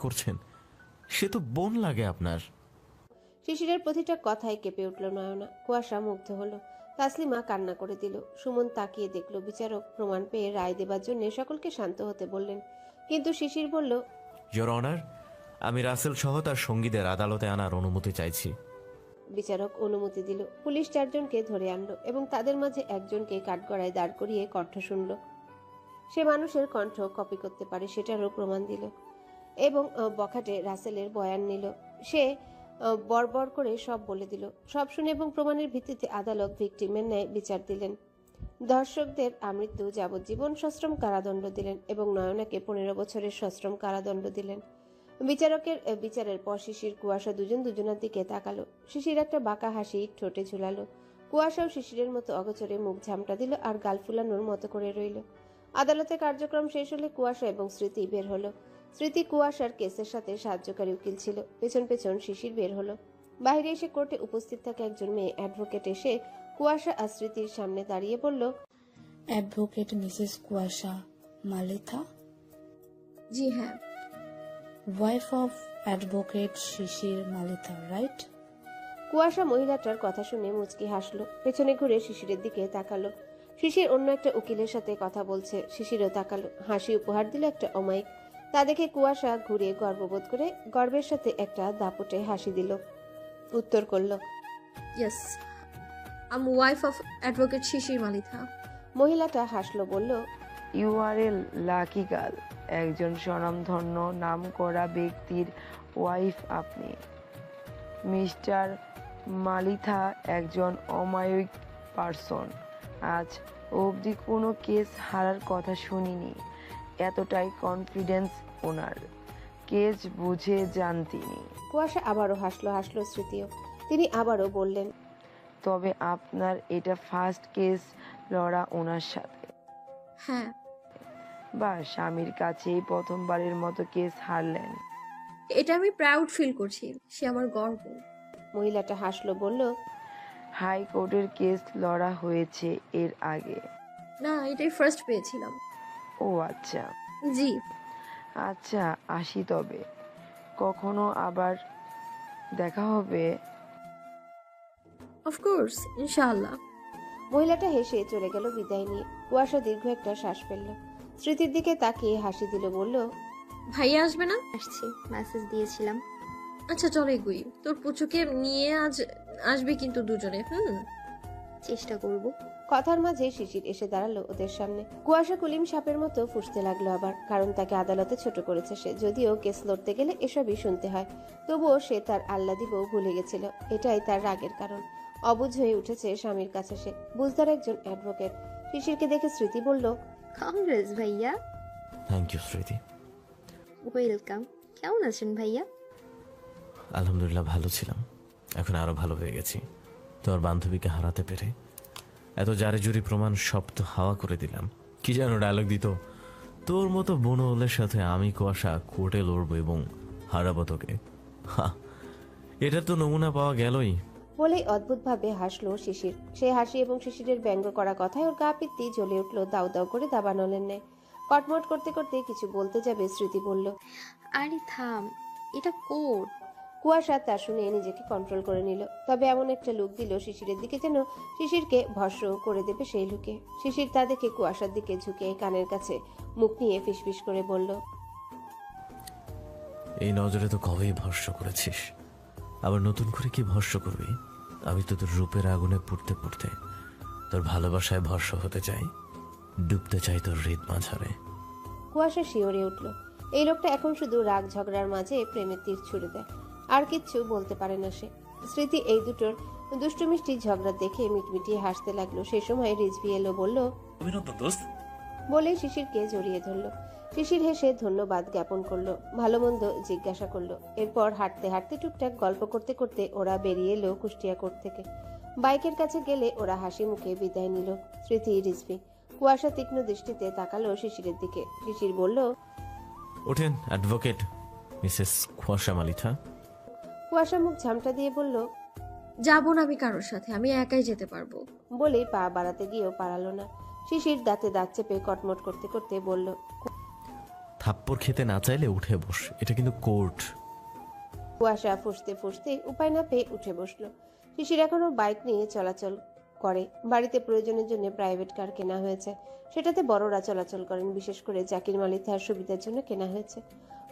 করছেন, সে তো বোন লাগে আপনার। শিশিরের প্রতিটা কথায় কেঁপে উঠল নয়না। কুয়াশা মুগ্ধ হলো। তাসলিমা কান্না করে দিল। সুমন তাকিয়ে দেখল। বিচারক প্রমাণ পেয়ে রায় দেবার জন্য সকলকে শান্ত হতে বললেন, কিন্তু শিশির বলল, ইয়োর অনার, আমি রাসেল সহ তার সঙ্গীদের আদালতে আনার অনুমতি চাইছি। বিচারক অনুমতি দিল। পুলিশ 4 জনকে ধরে আনলো এবং তাদের মাঝে একজনকে কাঠগড়ায় দাঁড় করিয়ে কণ্ঠ শুনল। সে মানুষের কণ্ঠ কপি করতে পারে সেটারও প্রমাণ দিল এবং বখাটে রাসেলের বয়ান নিল। সে বড়বড় করে সব বলে দিল। সব শুনে এবং প্রমাণের ভিত্তিতে আদালত ভিকটিমের ন্যায় বিচার দিলেন। দর্শকদের আমৃত্যু যাবজ্জীবন সশ্রম কারাদণ্ড দিলেন এবং নয়নাকে 15 বছরের সশ্রম কারাদণ্ড দিলেন। বিচারকের বিচারের পর শিশির কুয়াশা দুজন দুজনের দিকে তাকালো। শিশির একটা বাঁকা হাসি ঠোঁটে ঝুলালো। কুয়াশাও শিশিরের মতো অগোচরে মুখ ঝামটা দিল আর গাল ফুলানোর মতো করে রইল। আদালতে কার্যক্রম শেষ হলে কুয়াশা এবং স্মৃতি বের হলো। স্মৃতি কুয়াশার কেসের সাথে সাহায্যকারী উকিল ছিল। পেছন পেছন শিশির বের হলো। বাইরে এসে কোর্টে উপস্থিত থাকা একজন মেয়ে অ্যাডভোকেট এসে কুয়াশা আর স্মৃতির সামনে দাঁড়িয়ে বলল, অ্যাডভোকেট মিসেস কুয়াশা মালিথা, জি হ্যাঁ। Wife of advocate Shishir Malitha, right? Kuasha মহিলাটার কথা শুনে মুচকি হাসলো। পেছনে ঘুরে শিশিরের দিকে তাকালো। শিশির অন্য একটা উকিলের সাথে কথা বলছে। শিশিরও তাকালো, হাসি উপহার দিল একটা অমায়িক। তা দেখে কুয়াশা ঘুরে গর্ববোধ করে গর্বের সাথে একটা দাপটে হাসি দিল। উত্তর করল, yes, I'm wife of advocate Shishir Malitha. মহিলাটা হাসলো, বলল, you are a lucky girl. একজন স্বনামধন্য নামকরা ব্যক্তির ওয়াইফ আপনি। মিস্টার মালিথা একজন অমায়িক পারসন। আজ অবধি কোনো কেস হারার কথা শুনিনি। এতটাই কনফিডেন্স ওনার। কেস বুঝে যান তিনি। কুয়াশা আবারও হাসলো স্মৃতিও। তিনি আবারও বললেন, তবে আপনার এটা ফার্স্ট কেস লড়া ওনার সাথে। হ্যাঁ। বা স্বামীর কাছেই প্রথমবারের মতো কেস হারলেন। এটা আমি প্রাউড ফিল করছি, সে আমার গর্ব। মহিলাটা হাসলো, বলল, হাইকোর্টের কেস লড়া হয়েছে এর আগে? না, এটাই ফার্স্ট পেয়েছিলাম। ও আচ্ছা জি। আচ্ছা, আসি তবে। কখনো আবার দেখা হবে? অফকোর্স, ইনশাআল্লাহ। মহিলাটা হেসে চলে গেল বিদায় নিয়ে। কুয়াশা দীর্ঘ একটা শ্বাস ফেলল। স্মৃতির দিকে তাকিয়ে হাসি দিল, বলল, ভাইয়া আসবে না? আসছি, মেসেজ দিয়েছিলাম। আচ্ছা চল এগুই। তোর পুচুকে নিয়ে আজ আসবে কিন্তু দুজনে। চেষ্টা করব। কথার মাঝে শিশির এসে দাঁড়ালো ওদের সামনে। কুয়াশা কুলিম সাপের মতো ফুঁসতে লাগলো আবার, কারণ তাকে আদালতে ছোট করেছে সে। যদিও কেস লড়তে গেলে এসবই শুনতে হয়, তবুও সে তার আল্লাদি বউ ভুলে গেছিল। এটাই তার রাগের কারণ। অবুঝ হয়ে উঠেছে স্বামীর কাছে সে। বুঝদার একজন অ্যাডভোকেট। শিশিরকে দেখে স্মৃতি বলল, কংগ্রেস ভাইয়া। থ্যাংক ইউ স্মৃতি। ওয়েলকাম। কেমন আছেন ভাইয়া? আলহামদুলিল্লাহ, ভালো ছিলাম, এখন আরো ভালো হয়ে গেছি। তোর বান্ধবীকে হারাতে পেরে এত জারে জুরি প্রমাণ সব তো হাওয়া করে দিলাম। কি যেন ডায়লগ দিত, তোর মতো বনওয়ালের সাথে আমি কুয়াশা কোর্টে লড়বো এবং হারাবো তোকে। এটা তো নমুনা পাওয়া গেলই। বলেই অদ্ভুতভাবে হাসলো শিশির। সে হাসি এবং শিশিরের ব্যঙ্গ করা কথায় ওর গা পিত্তি জ্বলে উঠল দাউ দাউ করে দাবানলের ন্যায়। কটমট করতে করতে কিছু বলতে যাবে স্মৃতি বলল, আরে থাম, এটা কোর্ট। কুয়াশা তা শুনে নিজেকে কন্ট্রোল করে নিল। তবে এমন একটা লুক দিল শিশিরের দিকে, যেন শিশিরকে ভস্ম করে দেবে সেই লুকে। শিশির তা দেখে কুয়াশার দিকে ঝুঁকে কানের কাছে মুখ নিয়ে ফিসফিস করে বলল, এই নজরে তো কবেই ভস্য করেছিস, আবার নতুন করে কি ভস্য করবি? আমি তো তোর রূপের আগুনে পুড়তে পুড়তে তোর ভালোবাসায় ভস্য হতে চাই, ডুবতে চাই তোর হৃদ মাঝারে। কুয়াশা শিওরে উঠল। এই লোকটা এখন শুধু রাগ ঝগড়ার মাঝে প্রেমের তীর ছুড়ে দেয়, আর কিচ্ছু বলতে পারে না সে। স্মৃতি এই দুটোর দুষ্টু মিষ্টি ঝগড়া দেখে মিটমিটিয়ে হাসতে লাগলো। সেই সময় রিজভি এলো, বলল, অভিনন্দন দোস্ত। বলে শিশিরকে জড়িয়ে ধরলো। শিশির হেসে ধন্যবাদ জ্ঞাপন করলো, ভালো মন্দ জিজ্ঞাসা করলো। এরপর হাঁটতে হাঁটতে টুকটাক গল্প করতে করতে ওরা বেরিয়ে এলো কুষ্টিয়া কোর্ট থেকে। বাইকের কাছে গেলে ওরা হাসি মুখে বিদায় নিল। স্মৃতি, রিজভি। কুয়াশা তীক্ষ্ণ দৃষ্টিতে তাকালো শিশিরের দিকে। শিশির বলল, ওঠেন অ্যাডভোকেট মিসেস কুয়াশা মালিথা। কুয়াশা মুখ ঝামটা দিয়ে বলল, যাবো না আমি কারোর সাথে, আমি একাই যেতে পারবো। বলে পা বাড়াতে গিয়েও পারালো না। শিশির দাঁতে দাঁত চেপে কটমট করতে করতে বলল, থাপ্পড় খেতে না চাইলে উঠে বস, এটা কিন্তু কোর্ট। কুয়াশা ফুসতে ফুসতে উপায় না পেয়ে উঠে বসলো। শিশির এখনো বাইক নিয়ে চলাচল করে। বাড়িতে প্রয়োজনের জন্য প্রাইভেট কার কেনা হয়েছে, সেটাতে বড়রা চলাচল করেন। বিশেষ করে জাকির মালিথার সুবিধার জন্য কেনা হয়েছে।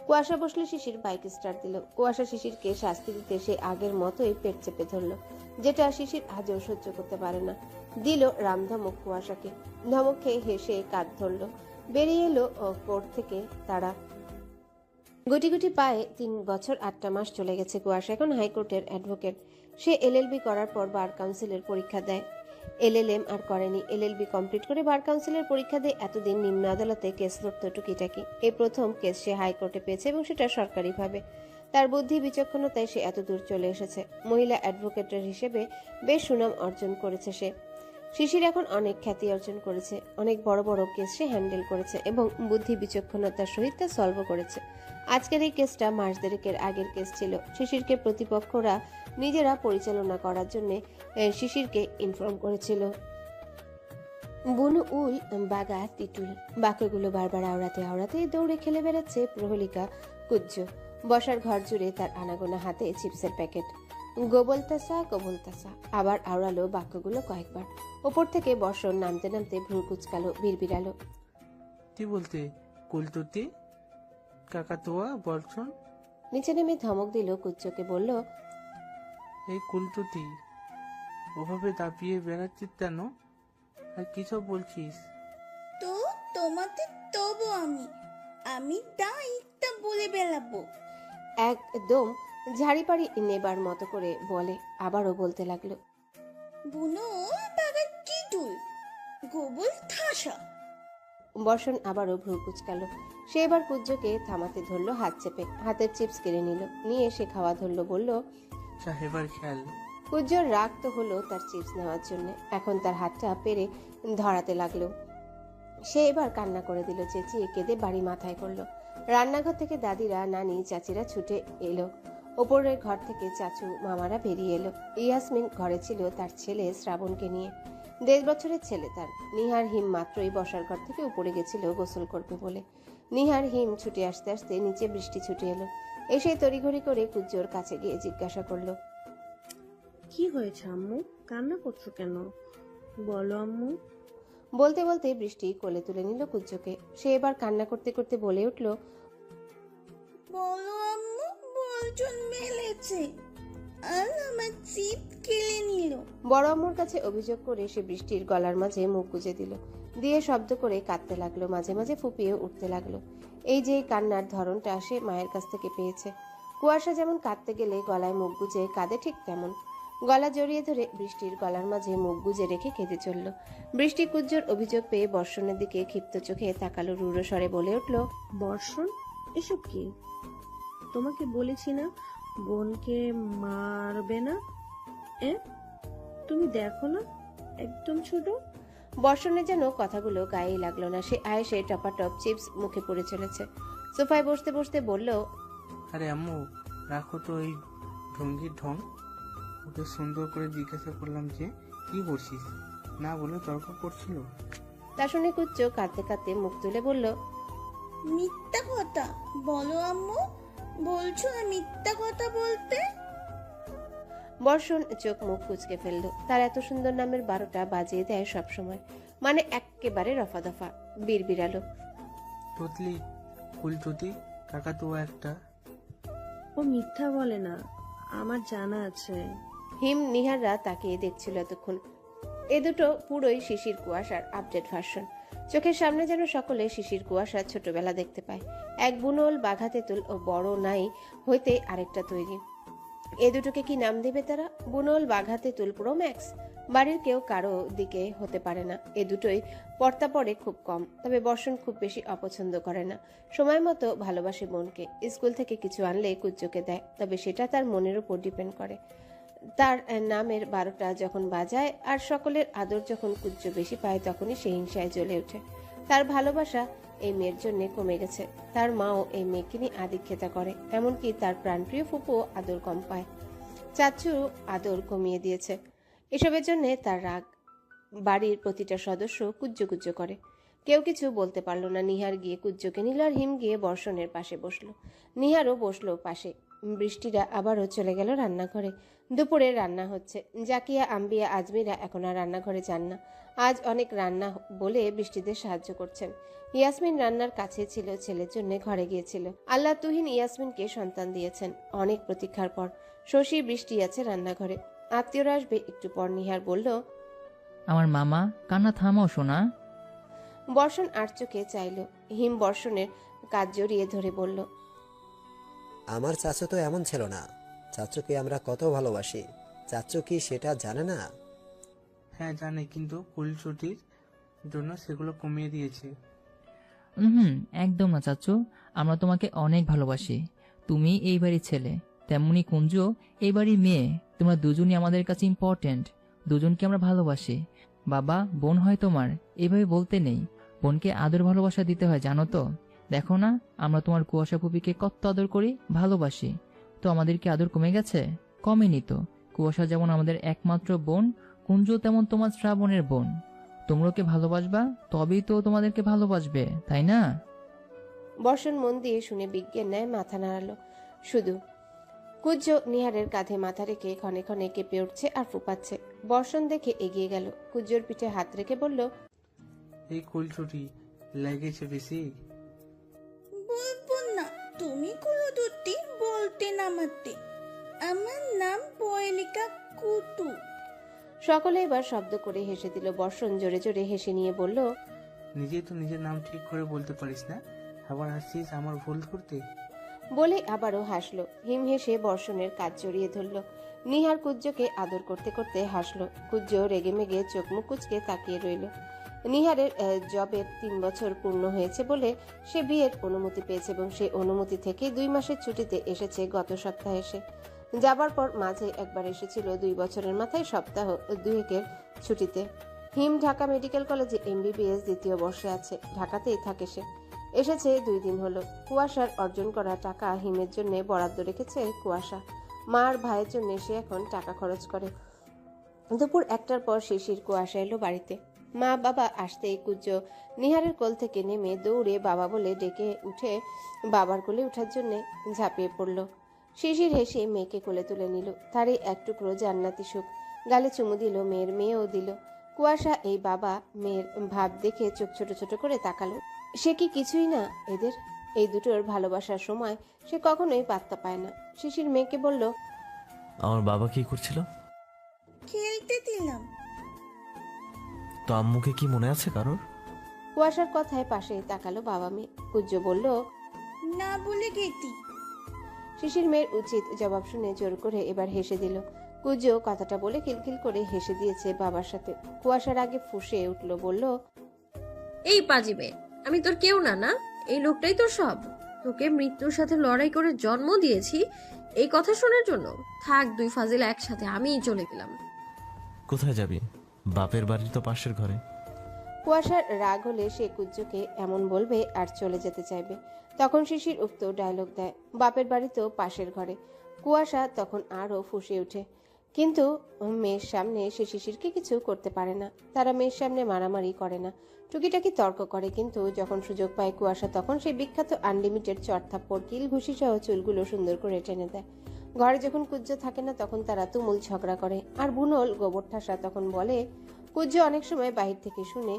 কুয়াশা বসলে শিশির বাইক স্টার্ট দিল। কুয়াশা শিশিরকে শাস্তি দিতে সে আগের মতোই পেট চেপে ধরল, যেটা শিশির আজও সহ্য করতে পারে না। দিল রাম ধমক কুয়াশাকে। ধমক খেয়ে হেসে কাঁধ ধরল। বেরিয়ে এলো কোর্ট থেকে তারা। গুটি গুটি পায়ে 3 বছর 8টা মাস চলে গেছে। কুয়াশা এখন হাইকোর্টের অ্যাডভোকেট। সে এলএলবি করার পর বার কাউন্সিলের পরীক্ষা দেয়। এলএলএম আর করেনি। এলএলবি কমপ্লিট করে বার কাউন্সিলের পরীক্ষা দিয়ে এতদিন নিম্ন আদালতে কেস লড়ত টুকিটাকি। এই প্রথম কেস সে হাইকোর্টে পেয়েছে, এবং সেটা সরকারিভাবে। তার বুদ্ধি বিচক্ষণতায় সে এত দূর চলে এসেছে। মহিলা অ্যাডভোকেটের হিসেবে বেশ সুনাম অর্জন করেছে সে। শিশির এখন অনেক খ্যাতি অর্জন করেছে। অনেক বড় বড় কেস সে হ্যান্ডেল করেছে এবং বুদ্ধি বিচক্ষণতার সহিত তা সলভ করেছে। আজকের এই কেসটা মাস দেড়েকের আগের কেস ছিল। শিশিরকে প্রতিপক্ষরা নিজেরা পরিচালনা করার জন্য শিশিরকে ইনফর্ম করেছিল। বুনু উল বাগা টিটুল বাক্যগুলো বারবার আওড়াতে আওড়াতে দৌড়ে খেলে বেড়াচ্ছে প্রহলিকা কুজ্জ। বসার ঘর জুড়ে তার আনাগোনা হাতে চিপসের প্যাকেট। গোবলতাসা গোবলতাসা আবার আওড়ালো বাক্যগুলো কয়েকবার। ওপর থেকে বর্ষণ নামতে নামতে ভ্রু কুচকালো, বিড়বিড়ালো। কি বলতে? কুলতুতি, কাকাতুয়া, বর্ষণ? নিচে নেমে ধমক দিল কুজ্জকে, বলল, এই কুলতুতি, ওভাবে দাপিয়ে বেড়াচ্ছিস কেন? আর কি সব বলছিস? তো তোমাতে তবু আমি তা ইত্যা বলে বেড়াবো। একদম ঝাড়িপাড়ি নেবার মতো করে বলে। আবারও বলতে লাগলো, বুনো বাগা টিটুল, গোবল থাসা। বর্ষণ আবারও ভ্রু কুচকালো। সে এবার কুজ্জকে থামাতে ধরলো হাত চেপে। হাতের চিপস কেড়ে নিল, নিয়ে সে খাওয়া ধরলো, বলল, সাহেবার খেয়াল। কুজ্জর রাগ তো হলো তার চিপস নেওয়ার জন্য। এখন তার হাতটা পেরে ধরাতে লাগলো। সে এবার কান্না করে দিল, চেঁচিয়ে কেঁদে বাড়ি মাথায় করলো। রান্নাঘর থেকে দাদিরা, নানি, চাচিরা ছুটে এলো। ওপরের ঘর থেকে চাচু মামারা বেরিয়ে এলো। ইয়াসমিন ঘরে ছিল তার ছেলে শ্রাবণকে নিয়ে। 1.5 বছরের ছেলে তার। নিহার হিম মাত্রই বসার ঘর থেকে উপরে গেছিল গোসল করবে বলে। নিহার হিম ছুটে আসতে আসতে নিচে বৃষ্টি ছুটে এলো। এসে তড়িঘড়ি করে কুজ্জোর কাছে গিয়ে জিজ্ঞাসা করলো, কি হয়েছে আম্মু? কান্না করছো কেন? বলো আম্মু। বলতে বলতে বৃষ্টি কোলে তুলে নিল কুজ্জোকে। সে এবার কান্না করতে করতে বলে উঠল, বলো আম্মু, বলজন মেলেছে আর আমার চিপ কেড়ে নিল। বড় আম্মুর কাছে অভিযোগ করে সে বৃষ্টির গলার মাঝে মুখ গুজে দিল, দিয়ে শব্দ করে কাঁদতে লাগলো, মাঝে মাঝে ফুপিয়ে উঠতে লাগলো। এই যে কান্নার ধরনটা সে মায়ের কাছ থেকে পেয়েছে। কুয়াশা যেমন কাঁদতে গেলে গলায় মুখ গুজে কাঁদে, ঠিক তেমন গলা জড়িয়ে ধরে বৃষ্টির গলার মাঝে মুখ গুজে রেখে কেঁদে চলল। বৃষ্টি কুজ্জোর অভিযোগ পেয়ে বর্ষণের দিকে ক্ষিপ্ত চোখে তাকালো, রুড়ো স্বরে বলে উঠল, বর্ষণ, এসব কি? তোমাকে বলেছি না বোনকে মারবে না? তুমি দেখো না, একদম ছোট। বর্ষণের যেন কথাগুলো গায়েই লাগলো না। সে আয়েসে টপাটপ চিপস মুখে পড়ে চলেছে। সোফায় বসতে বসতে বলল, আরে আম্মু, রাখো তো এই ঢঙ্গির ঢং। ওকে সুন্দর করে জিজ্ঞাসা করলাম যে কি করছিস, না বলে তর্ক করছিল। তা শুনে কুচ্চ কাঁদতে কাঁদতে মুখ তুলে বলল, মিথ্যা কথা বলো আম্মু, বলছো না মিথ্যা কথা বলতে? বর্ষণ চোখ মুখ কুচকে ফেলল। তার এত সুন্দর নামের 12টা বাজিয়ে দেয় সবসময়, মানে একেবারে রফা দফা। বিড়বিড়ালো, তুতলি, কুলতুতি, কাকাতুয়া একটা। ও মিথ্যা বলে না, আমার জানা আছে। হিম নিহাররা তাকিয়ে দেখছিল এতক্ষণ। এ দুটো পুরোই শিশির কুয়াশার আপডেট ভার্সন। চোখের সামনে যেন সকলে শিশির কুয়াশার ছোটবেলা দেখতে পায়। এক বুনোল বাঘা তেঁতুল ও বড় নাই হইতে আরেকটা তৈরি। এ দুটোকে কি নাম দেবে তারা? বুনোল বাঘা তেঁতুল প্রো ম্যাক্স? বাড়ির কেউ কারো দিকে হতে পারে না। এ দুটোই পর্তা পড়ে খুব কম, তবে বর্ষণ খুব বেশি অপছন্দ করে না। সময় মতো ভালোবাসে বোনকে। স্কুল থেকে কিছু আনলে কুজ্জোকে দেয়, তবে সেটা তার মনের উপর ডিপেন্ড করে। তার নামের 12টা যখন বাজায় আর সকলের আদর যখন কুজ্জ বেশি পায়, তখনই সে হিংসায় জ্বলে ওঠে। তার ভালোবাসা এই মেয়ের জন্য কমে গেছে। তার মাও এই মেয়েকে নিয়ে আদিক্ষেতা করে, এমনকি তার প্রাণপ্রিয় ফুপুও আদর কম পায়। চাচু আদর কমিয়ে দিয়েছে। এসবের জন্য তার রাগ। বাড়ির প্রতিটা সদস্য কুজ্জো কুজ্জো করে। কেউ কিছু বলতে পারল না। নিহার গিয়ে কুজ্জোকে নিল আর হিম গিয়ে বর্ষণের পাশে বসলো। নিহারও বসলো পাশে। বৃষ্টিরা আবারও চলে গেল রান্নাঘরে। দুপুরে রান্না হচ্ছে। জাকিয়া, আম্বিয়া, আজমিরা এখন আর রান্নাঘরে যান না। আজ অনেক রান্না বলে বৃষ্টিদের সাহায্য করছেন। ইয়াসমিন রান্নার কাছে ছিল, ছেলের জন্য ঘরে গিয়েছিল। আল্লাহ তুহিন ইয়াসমিনকে সন্তান দিয়েছেন অনেক প্রতীক্ষার পর। শশী, বৃষ্টি আছে রান্নাঘরে। আত্মীয়রা আসবে একটু পর। নিহার বলল, আমার মামা, কান্না থামাও শোনা। বর্ষণ আর চোখে চাইল। হিম বর্ষণের কাজ জড়িয়ে ধরে বলল, আমার চাচু তো এমন ছিল না। চাচুকে আমরা কত ভালোবাসি। চাচু কি সেটা জানে না? হ্যাঁ জানে, কিন্তু ফুলছুটির জন্য সেগুলো কমিয়ে দিয়েছে। হুম, একদম না চাচু, আমরা তোমাকে অনেক ভালোবাসি। তুমি এই বাড়ির ছেলে, তেমনি কুঞ্জু এই বাড়ির মেয়ে। তোমরা দুজনই আমাদের কাছে ইম্পর্টেন্ট। দুজনকে আমরা ভালোবাসি। বাবা, বোন হয় তোমার, এইভাবে বলতে নেই। বোনকে আদর ভালোবাসা দিতে হয়, জানো তো। দেখো না, আমরা তোমার কুয়াশা পুপিকে কত আদর করি, ভালোবাসি। তো আমাদের কি আদর কমে গেছে? কমেনি তো। কুয়াশা যেমন আমাদের একমাত্র বোন, কুঞ্জু তেমন তোমার শ্রাবণের বোন। তোমরা ওকে ভালোবাসবা, তবেই তো তোমাদেরকে ভালোবাসবে, তাই না? বর্ষণ মন দিয়ে শুনে বিজ্ঞের ন্যায় মাথা নাড়ালো। শুধু কুজ্জ নিহারের কাঁধে মাথা রেখে ক্ষণে ক্ষণে কেঁপে উঠছে আর ফুপাচ্ছে। বর্ষণ দেখে এগিয়ে গেল। কুজ্জোর পিঠে হাত রেখে বলল, এই ফুলছুটি লেগেছে বেশি? বলবো না, তুমি কোনো দুটি বলতে নামাতে। আমার নাম পয়েলিকা কুতু। সকলে এবার শব্দ করে হেসে দিল। বর্ষণ জোরে জোরে হেসে নিয়ে বলল, নিজে তো নিজের নাম ঠিক করে বলতে পারিস না, আবার আসছিস আমার ভুল করতে। বলে আবারও হাসলো। হিম হেসে বর্ষণের কাজ জড়িয়ে ধরল। নিহার কুজ্জকে আদর করতে করতে হাসলো। কুজ্জ রেগে মেগে চোখ মুখ কুচকে তাকিয়ে রইল। নিহারের জবের 3 বছর পূর্ণ হয়েছে বলে সে বিয়ের অনুমতি পেয়েছে এবং সেই অনুমতি থেকে 2 মাসের ছুটিতে এসেছে গত সপ্তাহে। এসে যাবার পর মাঝে একবার এসেছিল 2 বছরের মাথায় সপ্তাহ 2 ছুটিতে। হিম ঢাকা মেডিকেল কলেজে MBBS 2য় বর্ষে আছে। ঢাকাতেই থাকে সে। এসেছে 2 দিন হলো। কুয়াশার অর্জন করা টাকা হিমের জন্য বরাদ্দ রেখেছে কুয়াশা। মার ভাইয়ের জন্য সে এখন টাকা খরচ করে। দুপুর 1টার পর শিশির কুয়াশা এলো বাড়িতে। মা বাবা আসতেই কুজ্জ নিহারের কোল থেকে নেমে দৌড়ে বাবা বলে ডেকে উঠে বাবার কোলে ওঠার জন্য ঝাঁপিয়ে পড়ল। শিশির হেসে মেয়েকে কোলে তুলে নিল। তারই এক টুকরো জান্নাতি সুখ। গালে চুমু দিল, মেয়েও দিল। কুয়াশা এই বাবা মেয়ের ভাব দেখে চোখ ছোট ছোট করে তাকালো। সে কি কিছুই না এদের? এই দুটোর ভালোবাসার সময় সে কখনোই পাত্তা পায় না। শিশির মেয়েকে বলল, আমার বাবা কি করছিল? খেলতে দিলাম। তো আম্মুকে কি মনে আছে কারোর? কুয়াশার কথায় পাশে তাকালো বাবা মেয়ে। কুজ্জ বলল, না বলে গেতি। শিশির মেয়ের উচিত জবাব শুনে জোর করে এবার হেসে দিল। কুজ্জ কথাটা বলে খিলখিল করে হেসে দিয়েছে বাবার সাথে। কুয়াশার আগে ফুঁসে উঠল, বলল, এই পাজিবে, আমি তোর কেউ না। না, এই লোকটাই তোর সব। তোকে মৃত্যুর সাথে লড়াই করে জন্ম দিয়েছি এই কথা শোনার জন্য। থাক 2 ফাজিল একসাথে, আমিই চলে গেলাম। কোথায় যাবি? বাপের বাড়ির তো পাশের ঘরে। কুয়াশার রাগ হলে সে কুজ্জকে এমন বলবে আর চলে যেতে চাইবে। তখন শিশির উক্ত ডায়লগ দেয়, বাপের বাড়ি তো পাশের ঘরে। কুয়াশা তখন আরও ফুঁসে ওঠে। কিন্তু মেয়ের সামনে সে শিশিরকে কিছু করতে পারে না। তারা মেয়ের সামনে মারামারি করে না, টুকিটাকি তর্ক করে। কিন্তু যখন সুযোগ পায় কুয়াশা, তখন সেই বিখ্যাত আনলিমিটেড চড়থাপ্পড়, কিল ঘুষি সহ চুলগুলো সুন্দর করে টেনে দেয়। ঘরে যখন কুজ্জ থাকে না, তখন তারা তুমুল ঝগড়া করে। আর বুনল গোবর ঠাসা তখন বলে, কুজ্জ অনেক সময় বাহির থেকে শুনে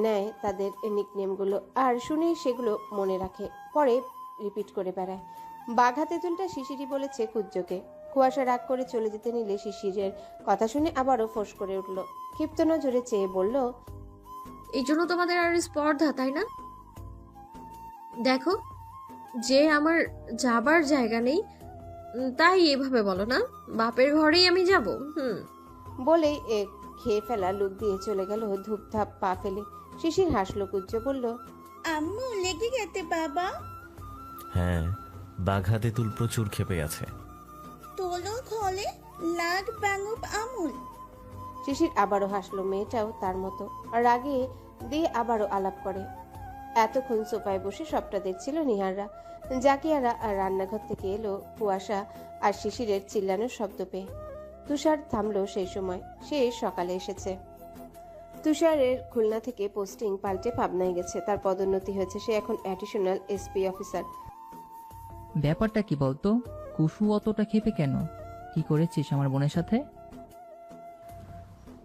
নেয় তাদের নিকনেমগুলো, আর শুনে সেগুলো মনে রাখে, পরে রিপিট করে বেড়ায়। বাঘা তেঁতুলটা শিশিরই বলেছে কুজ্জকে। কুয়াশা রাগ করে চলে যেতে নিলে শিশিরের কথা শুনে আবারও ফোঁস করে উঠল। ক্ষিপ্ত নজরে চেয়ে বলল, এই জন্য তোমাদের আর স্পর্ধা, তাই না? দেখো, যে আমার যাবার জায়গা নেই তাই এভাবে বলো না। বাপের ঘরেই আমি যাব। বলেই খেয়ে ফেলা লুক দিয়ে চলে গেল ধূপধাপ পা ফেলে। শিশির হাসলো। কুজ্জ বলল, আম্মু লেগে গেতে বাবা। হ্যাঁ, বাঘা তেঁতুল প্রচুর খেপে আছে। তোলো খলে লাগ বাঙব আমুল। শিশির আবারও হাসলো। মেয়েটাও তার মতো রাগে দিয়ে আবারও আলাপ করে। এতক্ষণ সোফায় বসে সবটা দেখছিল নিহাররা। জাকিয়ারা আর রান্নাঘর থেকে এলো কুয়াশা আর শিশিরের চিল্লানোর শব্দ পেয়ে। তুষার থামলো সেই সময়। সে সকালে এসেছে। তুষারের খুলনা থেকে পোস্টিং পাল্টে পাবনায় গেছে, তার পদোন্নতি হয়েছে, সে এখন অ্যাডিশনাল এসপি অফিসার। ব্যাপারটা কি বলতো? কুশু অতটা ক্ষেপে কেন? কি করেছিস আমার বোনের সাথে?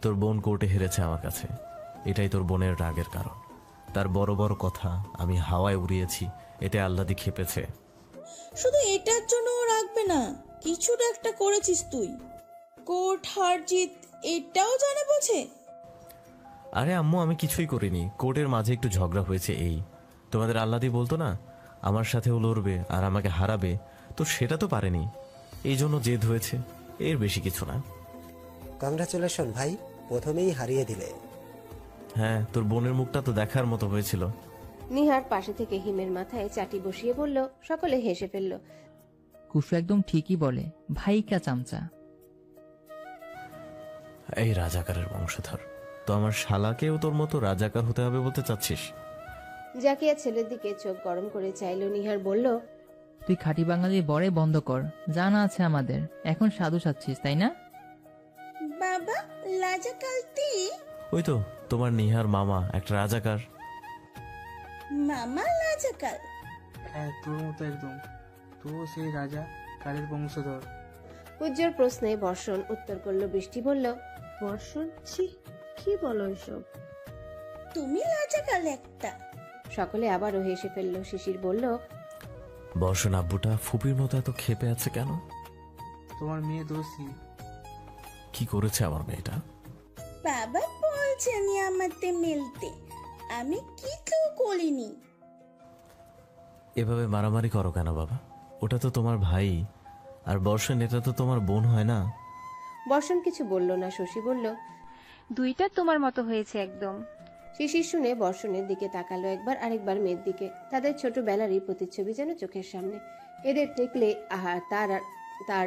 তোর বোন কোর্টে হেরেছে আমার কাছে, এটাই তোর বোনের রাগের কারণ। তার বড় বড় কথা আমি হাওয়ায় উড়িয়েছি, এতে আল্লাদি খেপেছে। শুধু এটার জন্য ও রাখবে না, কিছুটা একটা করেছিস তুই। কোর্ট হার জিত এটাও জানে বোঝে। আরে আম্মু, আমি কিছুই করিনি, কোর্টের মাঝে একটু ঝগড়া হয়েছে এই। তোমাদের আল্লাদি বলতো না আমার সাথেও লড়বে আর আমাকে হারাবে, তো সেটা তো পারেনি, এই জন্য জেদ হয়েছে, এর বেশি কিছু না। কংগ্রাচুলেশন ভাই, প্রথমেই হারিয়ে দিলে। হ্যাঁ, তোর বোনের মুখটা তো দেখার মতো হয়েছিল। নিহার পাশে থেকে হিমের মাথায় চাটি বসিয়ে বলল। সকলে হেসে ফেলল। কুশু একদম ঠিকই বলে, ভাইকা চামচা। এই রাজাকারের বংশধর, তো আমার শালাকেও তোর মতো রাজাকার হতে হবে বলতে চাচ্ছিস? জাকিয়া ছেলের দিকে চোখ গরম করে চাইল। নিহার বলল, তুই খাঁটি বাঙালি বড়ে বন্ধ কর, জানা আছে আমাদের, এখন সাধু সাচ্ছিস তাই না? বাবা লাজা কালতি ওই তো তোমার নিহার মামা একটা রাজাকার। মামা লাজাকাল। হ্যাঁ, তোর মতো একদম, তো সেই রাজা কালের বংশধর। পূজ্যর প্রশ্নে বর্ষণ উত্তর করল। বৃষ্টি বলল, বর্ষণ, ছি, কি বলো এসব? তুমি লাজাকাল একটা। সকলে আবারও হেসে ফেলল। শিশির বলল, বর্ষণ আব্বুটা ফুপির মতো এত ক্ষেপে আছে কেন? তোমার মেয়ে দোষী। কি করেছে আমার মেয়েটা? বাবা বলছেনি আমাতে মিলতে, আমি কিছু করিনি। এভাবে মারামারি করো কেন বাবা? ওটা তো তোমার ভাই, আর বর্ষণ এটা তো তোমার বোন হয় না? বর্ষণ কিছু বলল না। শশী বলল, দুইটা তোমার মতো হয়েছে একদম। শিশির শুনে বর্ষণের দিকে তাকালো একবার, আরেকবার মেয়ের দিকে। তাদের ছোটবেলারই প্রতিচ্ছবি যেন চোখের সামনে। এদের দেখলে তার